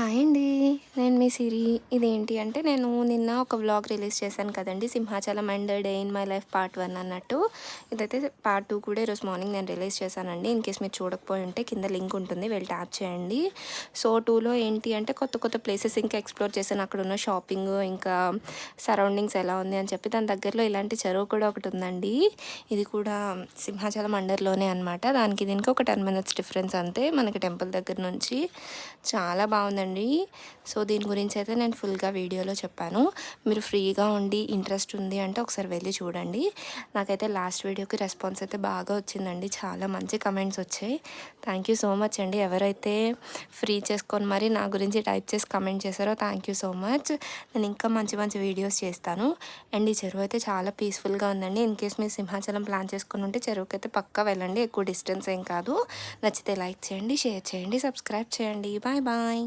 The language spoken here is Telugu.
హాయ్ అండి. నేను మీ సిరి. ఇదేంటి అంటే నేను నిన్న ఒక వ్లాగ్ రిలీజ్ చేశాను కదండీ! Simhachalam and day in my life part 1 అన్నట్టు. ఇదైతే పార్ట్ 2 కూడా ఈరోజు మార్నింగ్ నేను రిలీజ్ చేశానండి. ఇన్‌కేస్ మీరు చూడకపోయి ఉంటే కింద లింక్ ఉంటుంది. వెళ్ళి ట్యాప్ చేయండి. సో, 2లో ఏంటి అంటే కొత్త కొత్త ప్లేసెస్ ఇంకా ఎక్స్‌ప్లోర్ చేశాను. అక్కడున్న షాపింగ్ ఇంకా సరౌండింగ్స్ ఎలా ఉంది అని చెప్పి దాని దగ్గరలో ఇలాంటి చెరువు కూడా ఒకటుందండి. ఇది కూడా సింహాచలం అండర్‌లోనే అనమాట. దానికి దీనికి ఒక 10 మినిట్స్ డిఫరెన్స్ అంతే మనకి టెంపుల్ దగ్గర నుంచి. చాలా బాగుందండి. సో, దీని గురించి అయితే నేను ఫుల్గా వీడియోలో చెప్పాను. మీరు ఫ్రీగా ఉండి ఇంట్రెస్ట్ ఉంది అంటే ఒకసారి వెళ్ళి చూడండి. నాకైతే లాస్ట్ వీడియోకి రెస్పాన్స్ అయితే బాగా వచ్చిందండి. చాలా మంచి కమెంట్స్ వచ్చాయి. థ్యాంక్ యూ సో మచ్ అండి. ఎవరైతే ఫ్రీ చేసుకొని మరి నా గురించి టైప్ చేసి కమెంట్ చేశారో థ్యాంక్ యూ సో మచ్. నేను ఇంకా మంచి మంచి వీడియోస్ చేస్తాను. అండ్ ఈ చెరువు అయితే చాలా పీస్ఫుల్గా ఉందండి. ఇన్కేస్ మీరు సింహాచలం ప్లాన్ చేసుకుని ఉంటే చెరువుకి అయితే పక్కా వెళ్ళండి. ఎక్కువ డిస్టెన్స్ ఏం కాదు. నచ్చితే లైక్ చేయండి, షేర్ చేయండి, సబ్స్క్రైబ్ చేయండి. Bye bye.